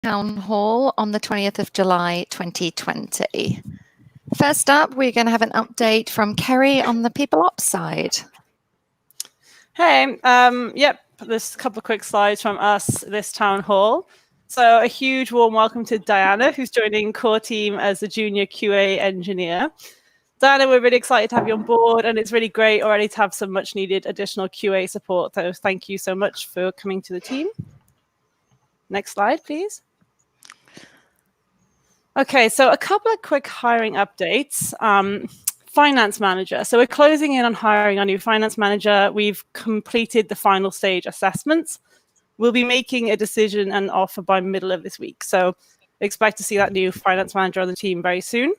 Town Hall on the 20th of July 2020. First up, we're going to have an update from Kerry on the People Ops side. Hey, yep, there's a couple of quick slides from us this town hall. So a huge warm welcome to Diana, who's joining core team as a junior QA engineer. Diana, we're really excited to have you on board, and it's really great already to have some much needed additional QA support. So thank you so much for coming to the team. Next slide, please. Okay, so a couple of quick hiring updates. Finance manager. So we're closing in on hiring our new finance manager. We've completed the final stage assessments. We'll be making a decision and offer by middle of this week. So expect to see that new finance manager on the team very soon.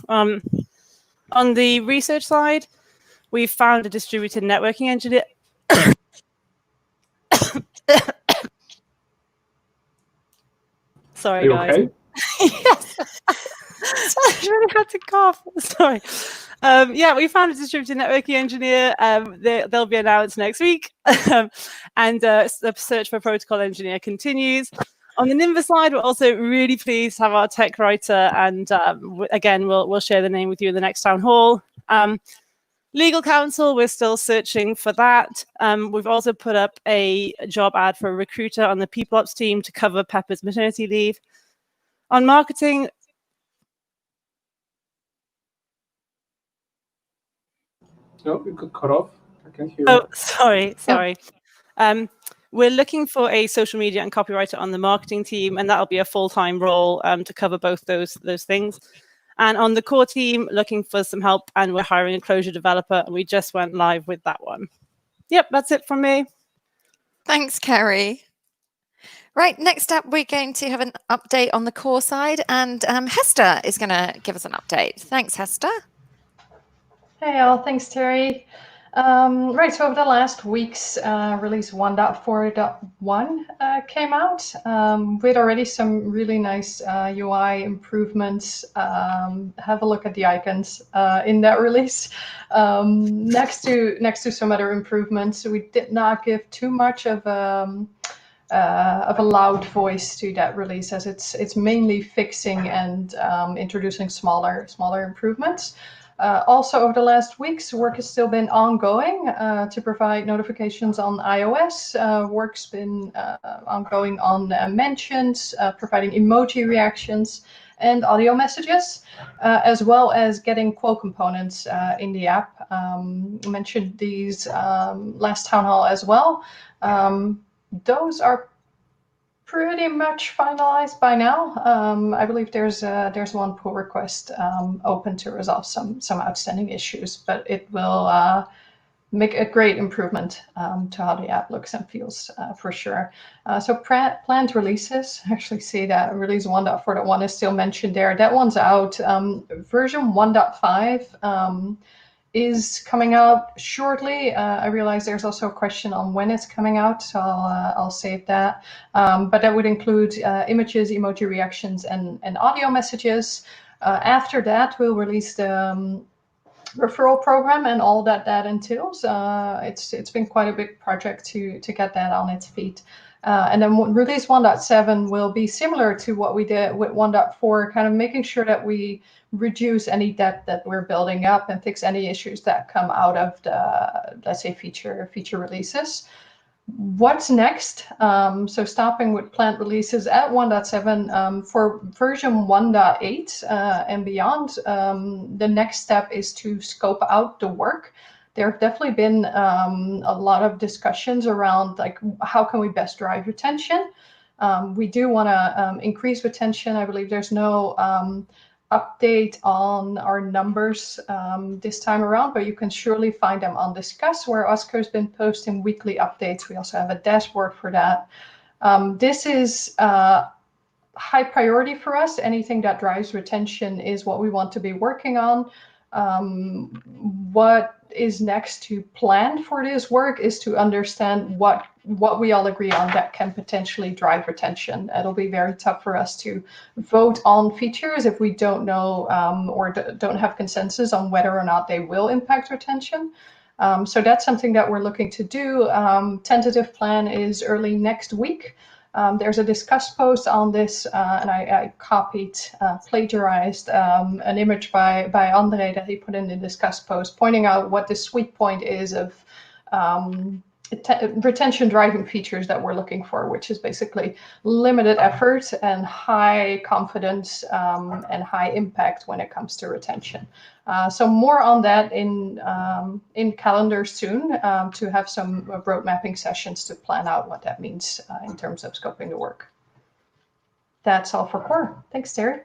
On the research side, we've found a distributed networking engineer. Sorry, guys. Okay? Yes. I really had to cough. Sorry. Yeah, we found a distributed networking engineer. They'll be announced next week. And the search for a protocol engineer continues. On the Nimbus side, we're also really pleased to have our tech writer. And again, we'll share the name with you in the next town hall. Legal counsel, we're still searching for that. We've also put up a job ad for a recruiter on the People Ops team to cover Pepper's maternity leave. On marketing, No, you got cut off. I can't hear oh, you. sorry. We're looking for a social media and copywriter on the marketing team, and that'll be a full-time role to cover both those things. And on the core team, looking for some help, and we're hiring a closure developer, and we just went live with that one. Yep, that's it from me. Thanks, Kerry. Right, next up, we're going to have an update on the core side, and Hester is going to give us an update. Thanks, Hester. Hey all, thanks Terry. Right, so over the last weeks, release 1.4.1 came out with already some really nice UI improvements. Have a look at the icons in that release. Next to some other improvements, we did not give too much of a loud voice to that release, as it's mainly fixing and introducing smaller improvements. Also, over the last weeks, work has still been ongoing to provide notifications on iOS. Work's been ongoing on mentions, providing emoji reactions and audio messages, as well as getting quote components in the app. Mentioned these last town hall as well. Those are pretty much finalized by now. I believe there's one pull request open to resolve some outstanding issues, but it will make a great improvement to how the app looks and feels for sure. So planned releases, actually see that release 1.4.1 is still mentioned there. That one's out. Version 1.5 is coming out shortly. I realize there's also a question on when it's coming out, so I'll save that. But that would include images, emoji reactions, and audio messages. After that, we'll release the referral program and all that entails. It's been quite a big project to get that on its feet. And then release 1.7 will be similar to what we did with 1.4, kind of making sure that we reduce any debt that we're building up and fix any issues that come out of the, let's say, feature releases. What's next? So stopping with planned releases at 1.7 for version 1.8 and beyond. The next step is to scope out the work. There have definitely been a lot of discussions around like how can we best drive retention. We do want to increase retention. I believe there's no update on our numbers this time around, but you can surely find them on Discuss, where Oscar's been posting weekly updates. We also have a dashboard for that. This is high priority for us. Anything that drives retention is what we want to be working on. What is next to plan for this work is to understand what we all agree on that can potentially drive retention. It'll be very tough for us to vote on features if we don't know or don't have consensus on whether or not they will impact retention. So that's something that we're looking to do. Tentative plan is early next week. There's a discuss post on this, and I copied, plagiarized an image by Andre that he put in the discuss post, pointing out what the sweet point is of retention driving features that we're looking for, which is basically limited effort and high confidence and high impact when it comes to retention. So more on that in calendar soon, to have some road mapping sessions to plan out what that means in terms of scoping the work. That's all for core. Thanks, Terry.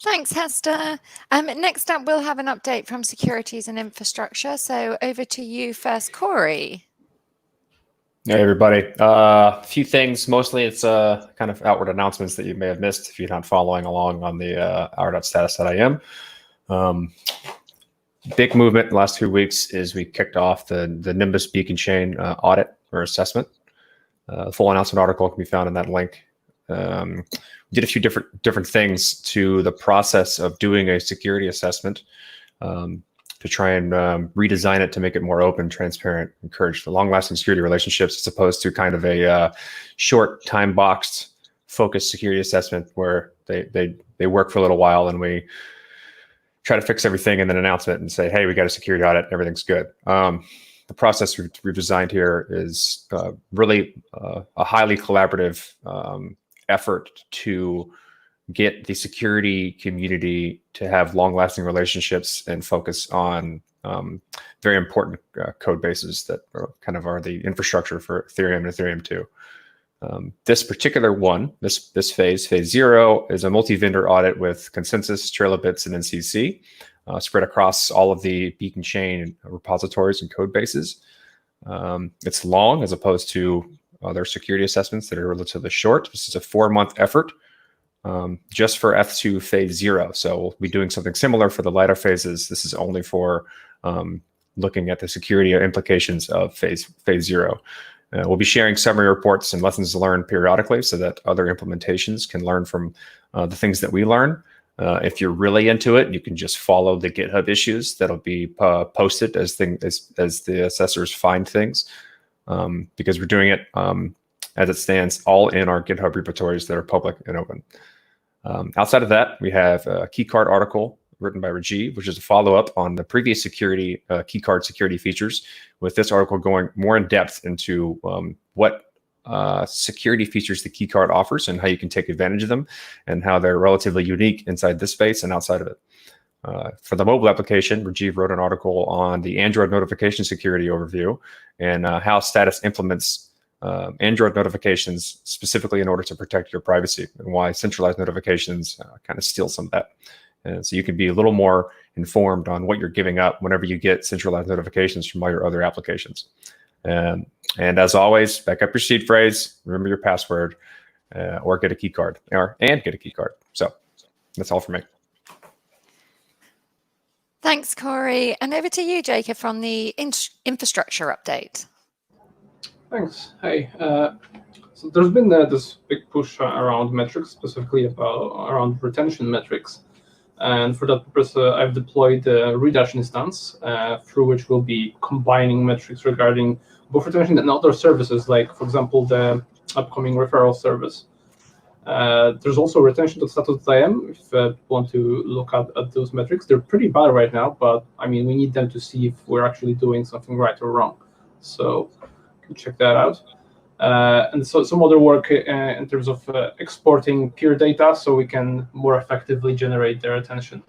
Thanks, Hester. Next up, we'll have an update from securities and infrastructure. So over to you first, Corey. Hey, everybody. A few things. Mostly it's kind of outward announcements that you may have missed if you're not following along on the our.status.im. Big movement in the last 2 weeks is we kicked off the Nimbus beacon chain audit or assessment. The full announcement article can be found in that link. We did a few different things to the process of doing a security assessment to try and redesign it to make it more open, transparent, encourage the long-lasting security relationships as opposed to kind of a short, time-boxed, focused security assessment where they work for a little while and we try to fix everything and then announce it and say, hey, we got a security audit, everything's good. The process we've designed here is really a highly collaborative effort to get the security community to have long-lasting relationships and focus on very important code bases that are the infrastructure for Ethereum and Ethereum 2. This particular one, this phase 0, is a multi-vendor audit with Consensus, TrailofBits, and NCC, spread across all of the beacon chain repositories and code bases. It's long as opposed to other security assessments that are relatively short. This is a 4-month effort. Just for F2 phase 0. So we'll be doing something similar for the latter phases. This is only for looking at the security implications of phase 0. We'll be sharing summary reports and lessons learned periodically so that other implementations can learn from the things that we learn. If you're really into it, you can just follow the GitHub issues that'll be posted as the assessors find things, because we're doing it as it stands all in our GitHub repositories that are public and open. Outside of that, we have a keycard article written by Rajiv, which is a follow-up on the previous security keycard security features, with this article going more in depth into what security features the keycard offers and how you can take advantage of them and how they're relatively unique inside this space and outside of it. For the mobile application, Rajiv wrote an article on the Android notification security overview and how Status implements Android notifications specifically in order to protect your privacy and why centralized notifications kind of steal some of that. And so you can be a little more informed on what you're giving up whenever you get centralized notifications from all your other applications. And as always, back up your seed phrase, remember your password, or get a key card, and get a key card. So that's all for me. Thanks, Corey. And over to you, Jacob, from the infrastructure update. Thanks. Hey, so there's been this big push around metrics, specifically around retention metrics. And for that purpose, I've deployed the Redash instance through which we'll be combining metrics regarding both retention and other services, like, for example, the upcoming referral service. There's also retention.status.im if you want to look at those metrics. They're pretty bad right now, but I mean, we need them to see if we're actually doing something right or wrong. So you can check that out. And so some other work in terms of exporting peer data so we can more effectively generate their attention,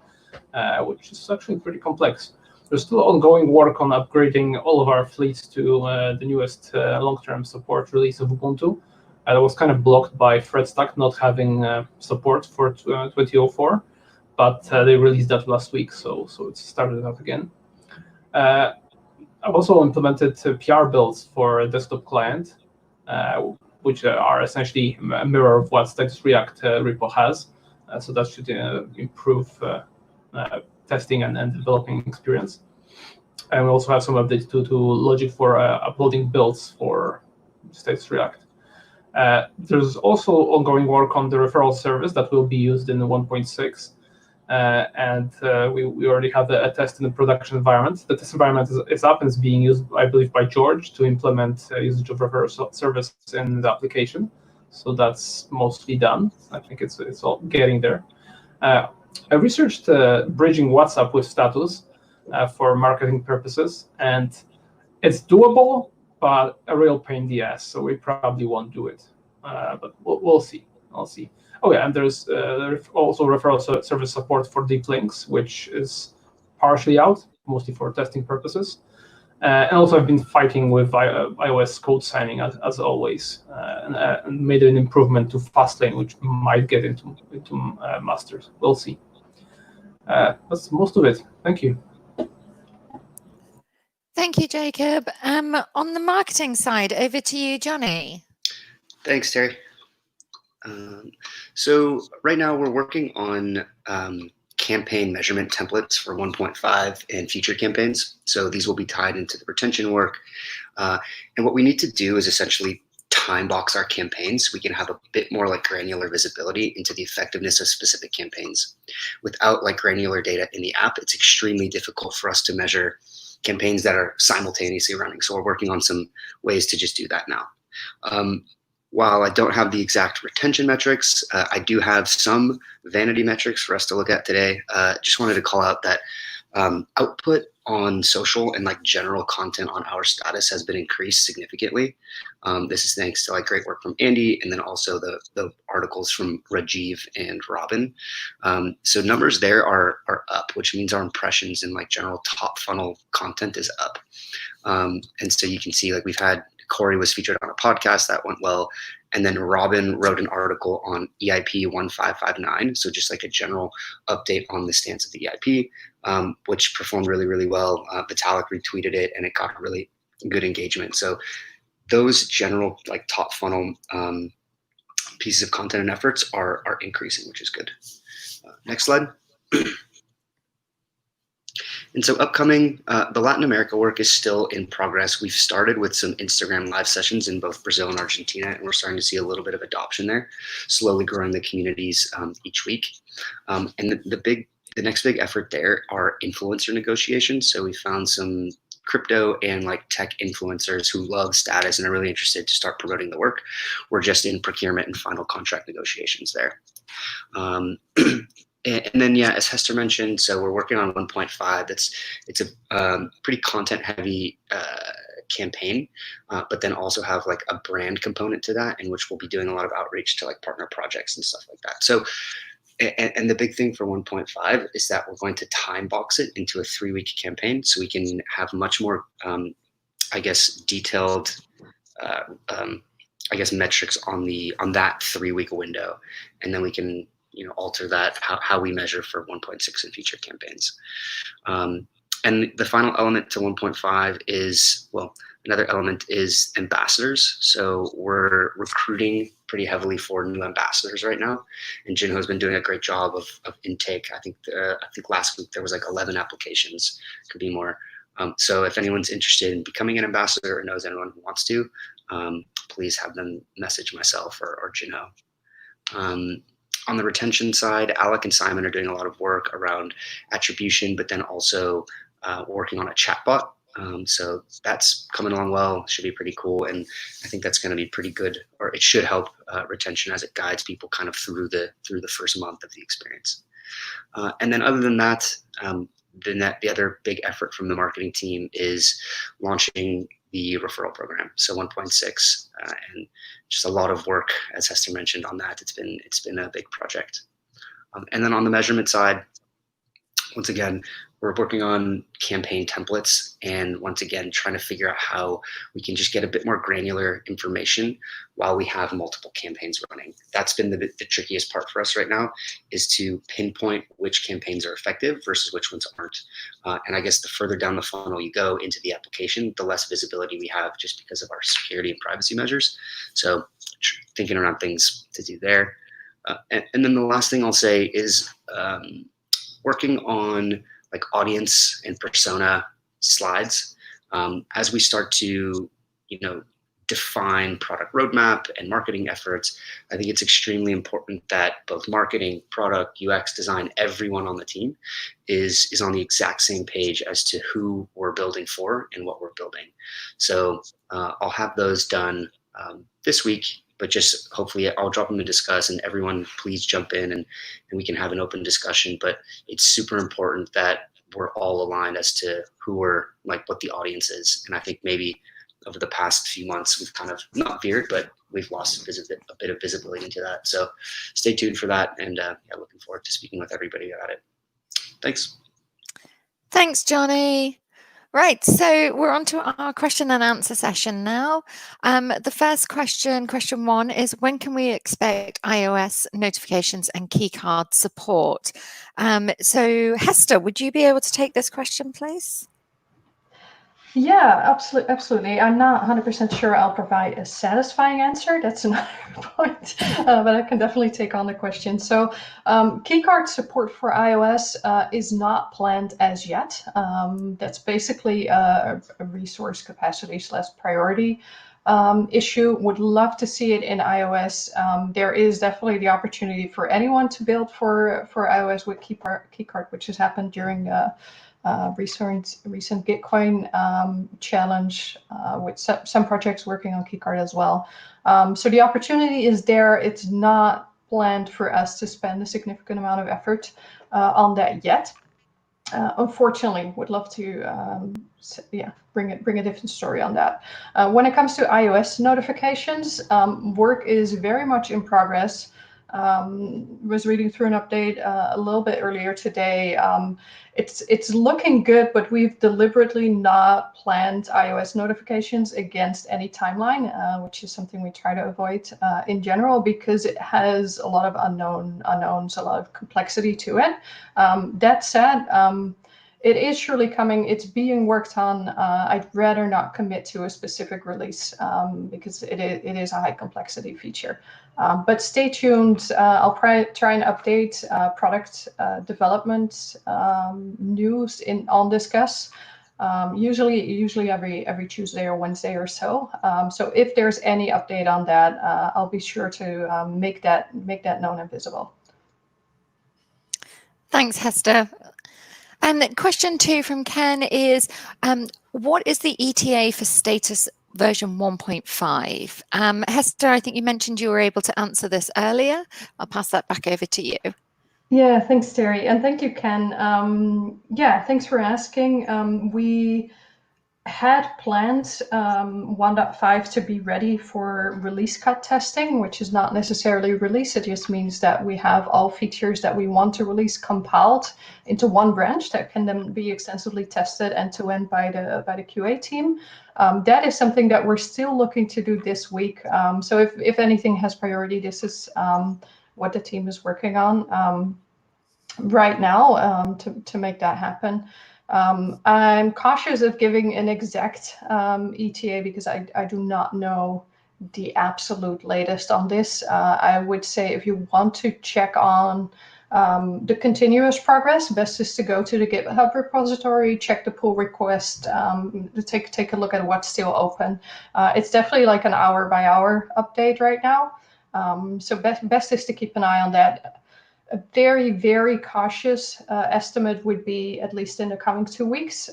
which is actually pretty complex. There's still ongoing work on upgrading all of our fleets to the newest long-term support release of Ubuntu. That was kind of blocked by FredStack not having support for 2004, but they released that last week, so it's started up again. I've also implemented PR builds for a desktop client, which are essentially a mirror of what Status React repo has. So that should improve testing and developing experience. And we also have some updates to logic for uploading builds for Status React. There's also ongoing work on the referral service that will be used in the 1.6. And we already have a test in the production environment. The test environment is up and is being used, I believe, by George to implement usage of referral service in the application. So that's mostly done. I think it's all getting there. I researched bridging WhatsApp with status for marketing purposes, and it's doable, but a real pain in the ass. So we probably won't do it, but we'll see. I'll see. Oh yeah, and there's also referral service support for deep links, which is partially out, mostly for testing purposes. And also, I've been fighting with iOS code signing as always, and made an improvement to Fastlane, which might get into masters. We'll see. That's most of it. Thank you. Thank you, Jacob. On the marketing side, over to you, Johnny. Thanks, Terry. So right now we're working on campaign measurement templates for 1.5 and future campaigns. So these will be tied into the retention work. And what we need to do is essentially time box our campaigns so we can have a bit more like granular visibility into the effectiveness of specific campaigns. Without like granular data in the app, it's extremely difficult for us to measure campaigns that are simultaneously running. So we're working on some ways to just do that now. While I don't have the exact retention metrics, I do have some vanity metrics for us to look at today. Just wanted to call out that output on social and like general content on our status has been increased significantly. This is thanks to like great work from Andy, and then also the articles from Rajiv and Robin. So numbers there are up, which means our impressions and like general top funnel content is up. And so you can see like we've had Corey was featured on a podcast that went well. And then Robin wrote an article on EIP 1559. So just like a general update on the stance of the EIP, which performed really, really well. Vitalik retweeted it and it got really good engagement. So those general like top funnel pieces of content and efforts are increasing, which is good. Next slide. And so upcoming, the Latin America work is still in progress. We've started with some Instagram live sessions in both Brazil and Argentina, and we're starting to see a little bit of adoption there, slowly growing the communities each week. And the next big effort there are influencer negotiations. So we found some crypto and like tech influencers who love status and are really interested to start promoting the work. We're just in procurement and final contract negotiations there. And then, yeah, as Hester mentioned, so we're working on 1.5. It's a pretty content-heavy campaign, but then also have like a brand component to that, in which we'll be doing a lot of outreach to like partner projects and stuff like that. So, and the big thing for 1.5 is that we're going to time box it into a 3-week campaign, so we can have much more, I guess, detailed, metrics on that 3-week window, and then we can alter that how we measure for 1.6 and future campaigns. And the final element to 1.5 is, well, another element is ambassadors. So we're recruiting pretty heavily for new ambassadors right now, and Jinho has been doing a great job of intake. I think last week there was like 11 applications, could be more. So if anyone's interested in becoming an ambassador or knows anyone who wants to, please have them message myself or Jinho. On the retention side, Alec and Simon are doing a lot of work around attribution, but then also working on a chatbot. So that's coming along well, should be pretty cool. And I think that's going to be pretty good, or it should help retention as it guides people kind of through the first month of the experience. And then other than that, the other big effort from the marketing team is launching the referral program, so 1.6, and just a lot of work, as Hester mentioned, on that. It's been a big project. And then on the measurement side, once again, we're working on campaign templates, and once again, trying to figure out how we can just get a bit more granular information while we have multiple campaigns running. That's been the trickiest part for us right now, is to pinpoint which campaigns are effective versus which ones aren't. And I guess the further down the funnel you go into the application, the less visibility we have just because of our security and privacy measures. So thinking around things to do there. And then the last thing I'll say is working on like audience and persona slides. As we start to, define product roadmap and marketing efforts, I think it's extremely important that both marketing, product, UX design, everyone on the team is on the exact same page as to who we're building for and what we're building. So I'll have those done this week, but just hopefully I'll drop them to discuss, and everyone please jump in and we can have an open discussion. But it's super important that we're all aligned as to who we're like, what the audience is. And I think maybe over the past few months, we've kind of not veered, but we've lost a bit of visibility into that. So stay tuned for that. And yeah, looking forward to speaking with everybody about it. Thanks. Thanks, Johnny. Right, so we're on to our question and answer session now. The first question 1, is when can we expect iOS notifications and keycard support? So Hester, would you be able to take this question, please? Yeah, absolutely. I'm not 100% sure I'll provide a satisfying answer. That's another point, but I can definitely take on the question. So keycard support for iOS is not planned as yet. That's basically a resource capacity / priority issue. Would love to see it in iOS. There is definitely the opportunity for anyone to build for iOS with keycard, which has happened during the recent Gitcoin challenge with some projects working on keycard as well. So the opportunity is there. It's not planned for us to spend a significant amount of effort on that yet. Unfortunately, would love to bring a different story on that. When it comes to iOS notifications, work is very much in progress. Was reading through an update a little bit earlier today. It's looking good, but we've deliberately not planned iOS notifications against any timeline, which is something we try to avoid in general because it has a lot of unknowns, a lot of complexity to it. That said, it is surely coming. It's being worked on. I'd rather not commit to a specific release because it is a high complexity feature. But stay tuned. I'll try and update product development news on Discuss. Usually every Tuesday or Wednesday or so. So if there's any update on that, I'll be sure to make that known and visible. Thanks, Hester. And question 2 from Ken is, what is the ETA for status version 1.5? Hester, I think you mentioned you were able to answer this earlier. I'll pass that back over to you. Yeah, thanks, Terry. And thank you, Ken. Yeah, thanks for asking. We had planned 1.5 to be ready for release cut testing, which is not necessarily release. It just means that we have all features that we want to release compiled into one branch that can then be extensively tested end-to-end by the QA team. That is something that we're still looking to do this week. So if anything has priority, this is what the team is working on right now to make that happen. I'm cautious of giving an exact ETA because I do not know the absolute latest on this. I would say if you want to check on the continuous progress, best is to go to the GitHub repository, check the pull request, take a look at what's still open. It's definitely like an hour by hour update right now. So best is to keep an eye on that. A very, very cautious estimate would be at least in the coming 2 weeks.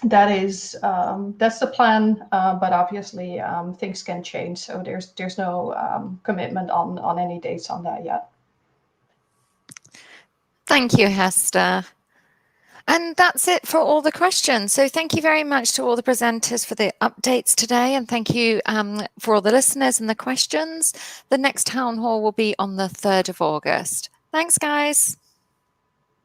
That's the plan, but obviously things can change. So there's no commitment on any dates on that yet. Thank you, Hester. And that's it for all the questions. So thank you very much to all the presenters for the updates today. And thank you for all the listeners and the questions. The next town hall will be on the 3rd of August. Thanks, guys.